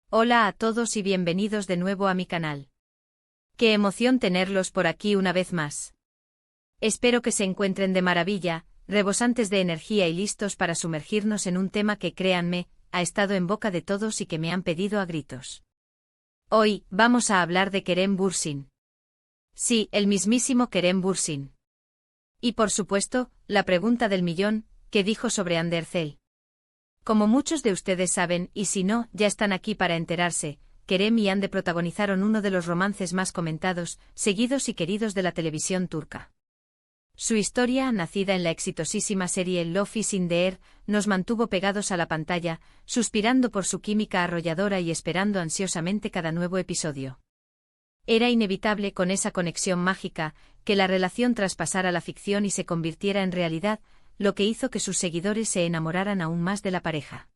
Hola a todos y bienvenidos de nuevo a mi canal. Qué emoción tenerlos por aquí una vez más. Espero que se encuentren de maravilla, rebosantes de energía y listos para sumergirnos en un tema que, créanme, ha estado en boca de todos y que me han pedido a gritos. Hoy, vamos a hablar de Kerem Bürsin. Sí, el mismísimo Kerem Bürsin. Y por supuesto, la pregunta del millón, ¿qué dijo sobre Andercel? Como muchos de ustedes saben, y si no, ya están aquí para enterarse, Kerem y Hande protagonizaron uno de los romances más comentados, seguidos y queridos de la televisión turca. Su historia, nacida en la exitosísima serie Love is in the Air, nos mantuvo pegados a la pantalla, suspirando por su química arrolladora y esperando ansiosamente cada nuevo episodio. Era inevitable con esa conexión mágica, que la relación traspasara la ficción y se convirtiera en realidad, lo que hizo que sus seguidores se enamoraran aún más de la pareja.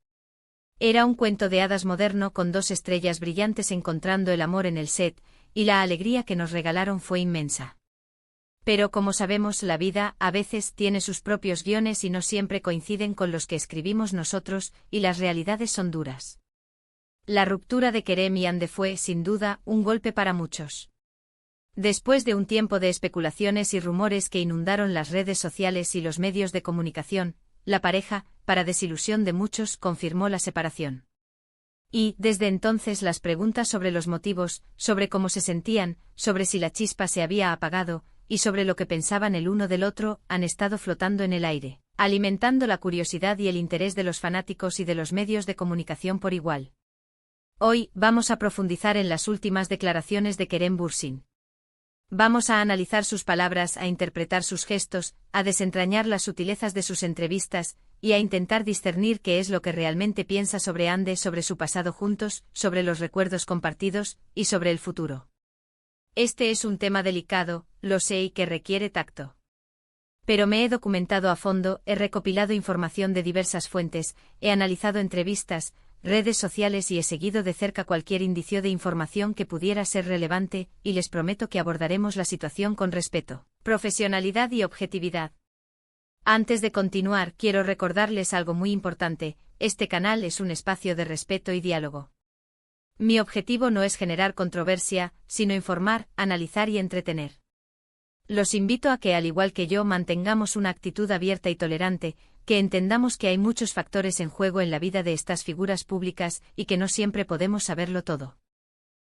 Era un cuento de hadas moderno con dos estrellas brillantes encontrando el amor en el set, y la alegría que nos regalaron fue inmensa. Pero como sabemos, la vida, a veces, tiene sus propios guiones y no siempre coinciden con los que escribimos nosotros, y las realidades son duras. La ruptura de Kerem y Hande fue, sin duda, un golpe para muchos. Después de un tiempo de especulaciones y rumores que inundaron las redes sociales y los medios de comunicación, la pareja, para desilusión de muchos, confirmó la separación. Y, desde entonces, las preguntas sobre los motivos, sobre cómo se sentían, sobre si la chispa se había apagado, y sobre lo que pensaban el uno del otro, han estado flotando en el aire, alimentando la curiosidad y el interés de los fanáticos y de los medios de comunicación por igual. Hoy, vamos a profundizar en las últimas declaraciones de Kerem Bürsin. Vamos a analizar sus palabras, a interpretar sus gestos, a desentrañar las sutilezas de sus entrevistas, y a intentar discernir qué es lo que realmente piensa sobre Hande, sobre su pasado juntos, sobre los recuerdos compartidos, y sobre el futuro. Este es un tema delicado, lo sé, y que requiere tacto. Pero me he documentado a fondo, he recopilado información de diversas fuentes, he analizado entrevistas, redes sociales y he seguido de cerca cualquier indicio de información que pudiera ser relevante, y les prometo que abordaremos la situación con respeto, profesionalidad y objetividad. Antes de continuar, quiero recordarles algo muy importante: este canal es un espacio de respeto y diálogo. Mi objetivo no es generar controversia, sino informar, analizar y entretener. Los invito a que, al igual que yo, mantengamos una actitud abierta y tolerante, que entendamos que hay muchos factores en juego en la vida de estas figuras públicas y que no siempre podemos saberlo todo.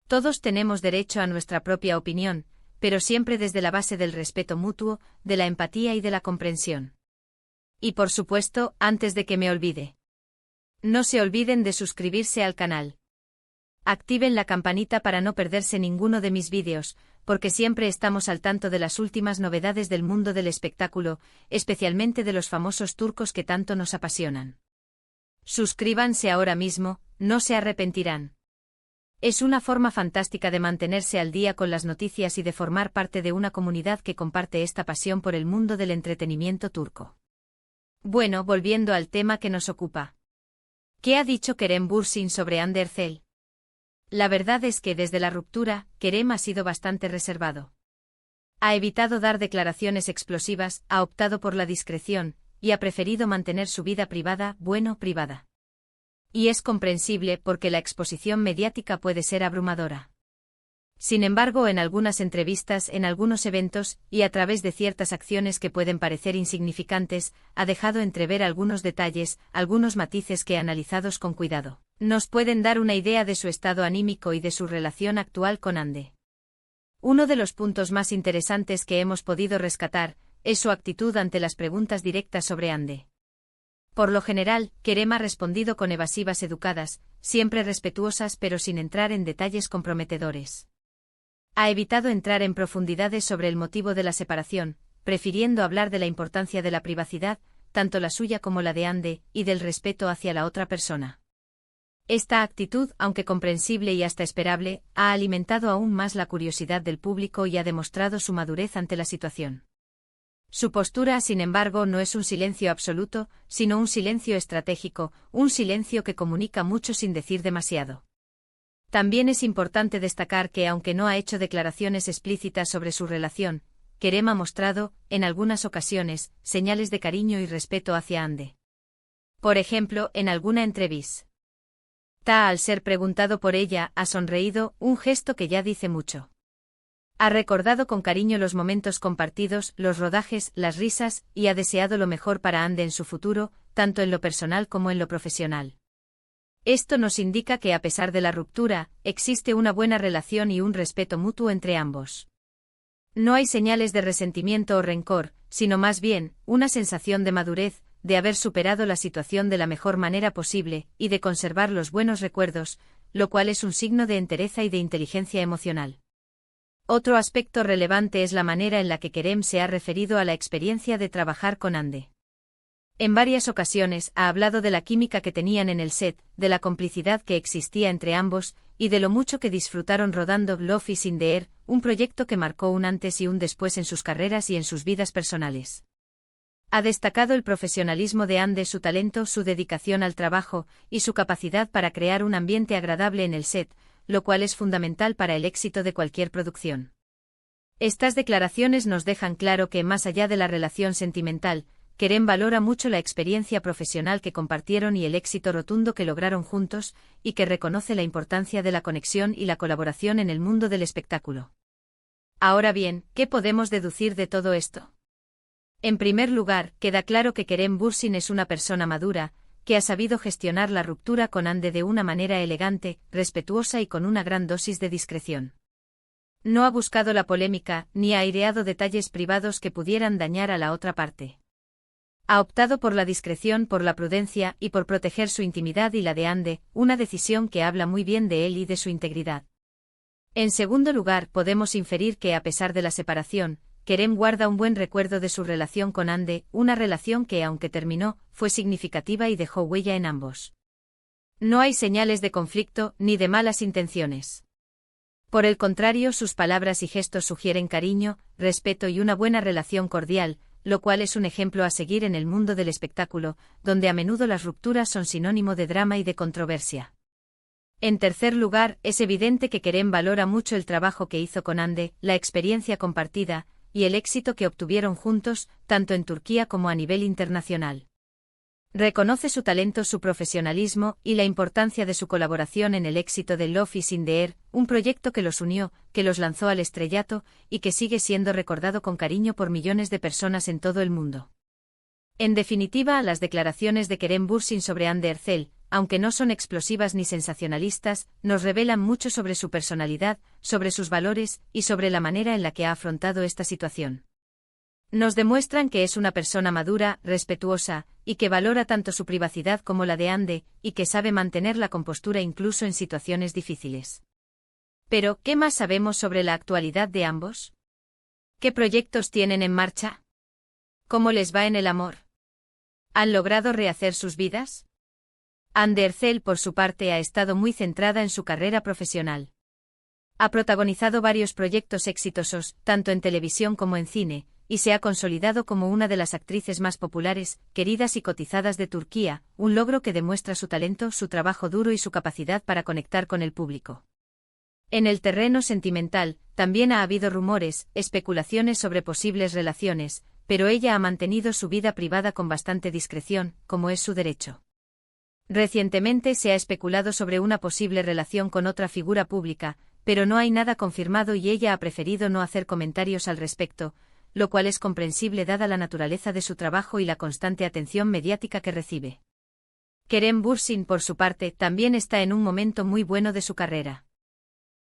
Todos tenemos derecho a nuestra propia opinión, pero siempre desde la base del respeto mutuo, de la empatía y de la comprensión. Y por supuesto, antes de que me olvide, no se olviden de suscribirse al canal. Activen la campanita para no perderse ninguno de mis vídeos, porque siempre estamos al tanto de las últimas novedades del mundo del espectáculo, especialmente de los famosos turcos que tanto nos apasionan. Suscríbanse ahora mismo, no se arrepentirán. Es una forma fantástica de mantenerse al día con las noticias y de formar parte de una comunidad que comparte esta pasión por el mundo del entretenimiento turco. Bueno, volviendo al tema que nos ocupa. ¿Qué ha dicho Kerem Bürsin sobre Andercel? La verdad es que desde la ruptura, Kerem ha sido bastante reservado. Ha evitado dar declaraciones explosivas, ha optado por la discreción, y ha preferido mantener su vida privada, privada. Y es comprensible porque la exposición mediática puede ser abrumadora. Sin embargo, en algunas entrevistas, en algunos eventos, y a través de ciertas acciones que pueden parecer insignificantes, ha dejado entrever algunos detalles, algunos matices que, analizados con cuidado, nos pueden dar una idea de su estado anímico y de su relación actual con Hande. Uno de los puntos más interesantes que hemos podido rescatar es su actitud ante las preguntas directas sobre Hande. Por lo general, Kerem ha respondido con evasivas educadas, siempre respetuosas pero sin entrar en detalles comprometedores. Ha evitado entrar en profundidades sobre el motivo de la separación, prefiriendo hablar de la importancia de la privacidad, tanto la suya como la de Hande, y del respeto hacia la otra persona. Esta actitud, aunque comprensible y hasta esperable, ha alimentado aún más la curiosidad del público y ha demostrado su madurez ante la situación. Su postura, sin embargo, no es un silencio absoluto, sino un silencio estratégico, un silencio que comunica mucho sin decir demasiado. También es importante destacar que, aunque no ha hecho declaraciones explícitas sobre su relación, Kerem ha mostrado, en algunas ocasiones, señales de cariño y respeto hacia Hande. Por ejemplo, en alguna entrevista Ta, al ser preguntado por ella, ha sonreído, un gesto que ya dice mucho. Ha recordado con cariño los momentos compartidos, los rodajes, las risas, y ha deseado lo mejor para Ande en su futuro, tanto en lo personal como en lo profesional. Esto nos indica que a pesar de la ruptura, existe una buena relación y un respeto mutuo entre ambos. No hay señales de resentimiento o rencor, sino más bien, una sensación de madurez, de haber superado la situación de la mejor manera posible, y de conservar los buenos recuerdos, lo cual es un signo de entereza y de inteligencia emocional. Otro aspecto relevante es la manera en la que Kerem se ha referido a la experiencia de trabajar con Ande. En varias ocasiones ha hablado de la química que tenían en el set, de la complicidad que existía entre ambos, y de lo mucho que disfrutaron rodando Love is in the Air, un proyecto que marcó un antes y un después en sus carreras y en sus vidas personales. Ha destacado el profesionalismo de Ande, su talento, su dedicación al trabajo, y su capacidad para crear un ambiente agradable en el set, lo cual es fundamental para el éxito de cualquier producción. Estas declaraciones nos dejan claro que, más allá de la relación sentimental, Kerem valora mucho la experiencia profesional que compartieron y el éxito rotundo que lograron juntos, y que reconoce la importancia de la conexión y la colaboración en el mundo del espectáculo. Ahora bien, ¿qué podemos deducir de todo esto? En primer lugar, queda claro que Kerem Bürsin es una persona madura, que ha sabido gestionar la ruptura con Ande de una manera elegante, respetuosa y con una gran dosis de discreción. No ha buscado la polémica, ni ha aireado detalles privados que pudieran dañar a la otra parte. Ha optado por la discreción, por la prudencia y por proteger su intimidad y la de Ande, una decisión que habla muy bien de él y de su integridad. En segundo lugar, podemos inferir que, a pesar de la separación, Kerem guarda un buen recuerdo de su relación con Ande, una relación que, aunque terminó, fue significativa y dejó huella en ambos. No hay señales de conflicto, ni de malas intenciones. Por el contrario, sus palabras y gestos sugieren cariño, respeto y una buena relación cordial, lo cual es un ejemplo a seguir en el mundo del espectáculo, donde a menudo las rupturas son sinónimo de drama y de controversia. En tercer lugar, es evidente que Kerem valora mucho el trabajo que hizo con Ande, la experiencia compartida, y el éxito que obtuvieron juntos, tanto en Turquía como a nivel internacional. Reconoce su talento, su profesionalismo, y la importancia de su colaboración en el éxito de Love is in the Air, un proyecto que los unió, que los lanzó al estrellato, y que sigue siendo recordado con cariño por millones de personas en todo el mundo. En definitiva, las declaraciones de Kerem Bürsin sobre Ande Erçel, aunque no son explosivas ni sensacionalistas, nos revelan mucho sobre su personalidad, sobre sus valores, y sobre la manera en la que ha afrontado esta situación. Nos demuestran que es una persona madura, respetuosa, y que valora tanto su privacidad como la de Ande, y que sabe mantener la compostura incluso en situaciones difíciles. Pero, ¿qué más sabemos sobre la actualidad de ambos? ¿Qué proyectos tienen en marcha? ¿Cómo les va en el amor? ¿Han logrado rehacer sus vidas? Ande Erçel, por su parte, ha estado muy centrada en su carrera profesional. Ha protagonizado varios proyectos exitosos, tanto en televisión como en cine, y se ha consolidado como una de las actrices más populares, queridas y cotizadas de Turquía, un logro que demuestra su talento, su trabajo duro y su capacidad para conectar con el público. En el terreno sentimental, también ha habido rumores, especulaciones sobre posibles relaciones, pero ella ha mantenido su vida privada con bastante discreción, como es su derecho. Recientemente se ha especulado sobre una posible relación con otra figura pública, pero no hay nada confirmado y ella ha preferido no hacer comentarios al respecto, lo cual es comprensible dada la naturaleza de su trabajo y la constante atención mediática que recibe. Kerem Bürsin, por su parte, también está en un momento muy bueno de su carrera.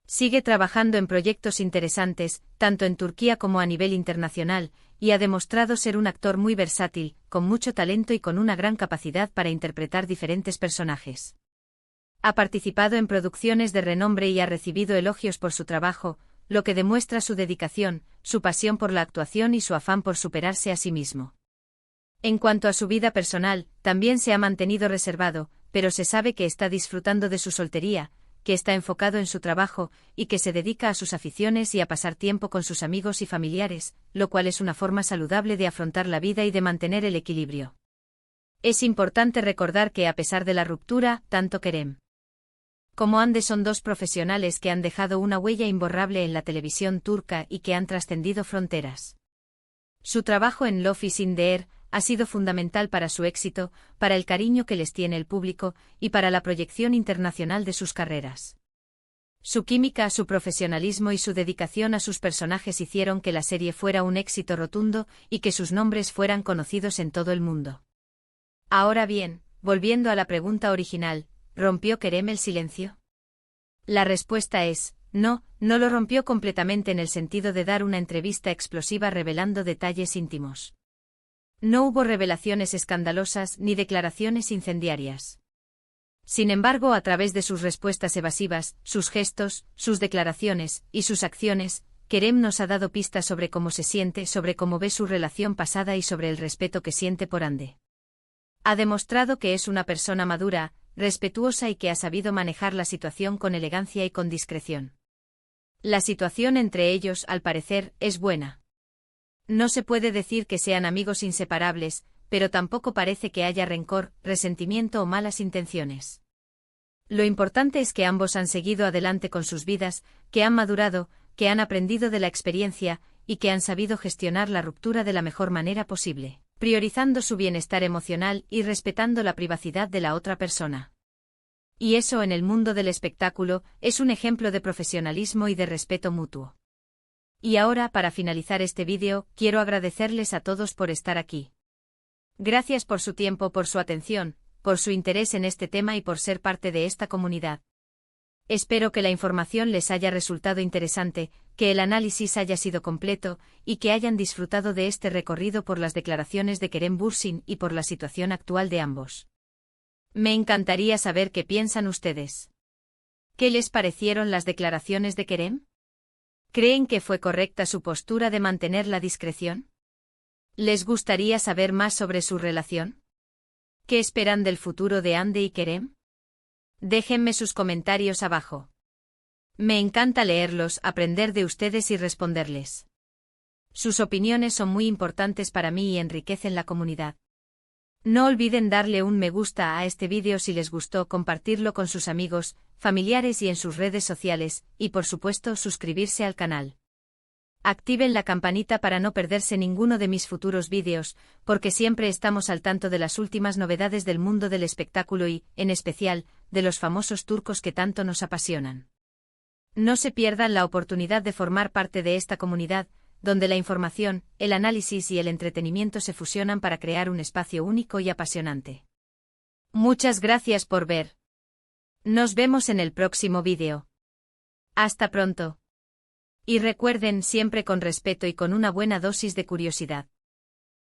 Sigue trabajando en proyectos interesantes, tanto en Turquía como a nivel internacional, y ha demostrado ser un actor muy versátil, con mucho talento y con una gran capacidad para interpretar diferentes personajes. Ha participado en producciones de renombre y ha recibido elogios por su trabajo, lo que demuestra su dedicación, su pasión por la actuación y su afán por superarse a sí mismo. En cuanto a su vida personal, también se ha mantenido reservado, pero se sabe que está disfrutando de su soltería, que está enfocado en su trabajo, y que se dedica a sus aficiones y a pasar tiempo con sus amigos y familiares, lo cual es una forma saludable de afrontar la vida y de mantener el equilibrio. Es importante recordar que a pesar de la ruptura, tanto Kerem como Ande son dos profesionales que han dejado una huella imborrable en la televisión turca y que han trascendido fronteras. Su trabajo en Love is in the Air ha sido fundamental para su éxito, para el cariño que les tiene el público y para la proyección internacional de sus carreras. Su química, su profesionalismo y su dedicación a sus personajes hicieron que la serie fuera un éxito rotundo y que sus nombres fueran conocidos en todo el mundo. Ahora bien, volviendo a la pregunta original, ¿rompió Kerem el silencio? La respuesta es, no, no lo rompió completamente en el sentido de dar una entrevista explosiva revelando detalles íntimos. No hubo revelaciones escandalosas ni declaraciones incendiarias. Sin embargo, a través de sus respuestas evasivas, sus gestos, sus declaraciones y sus acciones, Kerem nos ha dado pistas sobre cómo se siente, sobre cómo ve su relación pasada y sobre el respeto que siente por Hande. Ha demostrado que es una persona madura, respetuosa y que ha sabido manejar la situación con elegancia y con discreción. La situación entre ellos, al parecer, es buena. No se puede decir que sean amigos inseparables, pero tampoco parece que haya rencor, resentimiento o malas intenciones. Lo importante es que ambos han seguido adelante con sus vidas, que han madurado, que han aprendido de la experiencia y que han sabido gestionar la ruptura de la mejor manera posible, priorizando su bienestar emocional y respetando la privacidad de la otra persona. Y eso en el mundo del espectáculo es un ejemplo de profesionalismo y de respeto mutuo. Y ahora, para finalizar este vídeo, quiero agradecerles a todos por estar aquí. Gracias por su tiempo, por su atención, por su interés en este tema y por ser parte de esta comunidad. Espero que la información les haya resultado interesante, que el análisis haya sido completo y que hayan disfrutado de este recorrido por las declaraciones de Kerem Bürsin y por la situación actual de ambos. Me encantaría saber qué piensan ustedes. ¿Qué les parecieron las declaraciones de Kerem? ¿Creen que fue correcta su postura de mantener la discreción? ¿Les gustaría saber más sobre su relación? ¿Qué esperan del futuro de Hande y Kerem? Déjenme sus comentarios abajo. Me encanta leerlos, aprender de ustedes y responderles. Sus opiniones son muy importantes para mí y enriquecen la comunidad. No olviden darle un me gusta a este vídeo si les gustó, compartirlo con sus amigos, familiares y en sus redes sociales, y por supuesto suscribirse al canal. Activen la campanita para no perderse ninguno de mis futuros vídeos, porque siempre estamos al tanto de las últimas novedades del mundo del espectáculo y, en especial, de los famosos turcos que tanto nos apasionan. No se pierdan la oportunidad de formar parte de esta comunidad, donde la información, el análisis y el entretenimiento se fusionan para crear un espacio único y apasionante. Muchas gracias por ver. Nos vemos en el próximo vídeo. Hasta pronto. Y recuerden, siempre con respeto y con una buena dosis de curiosidad.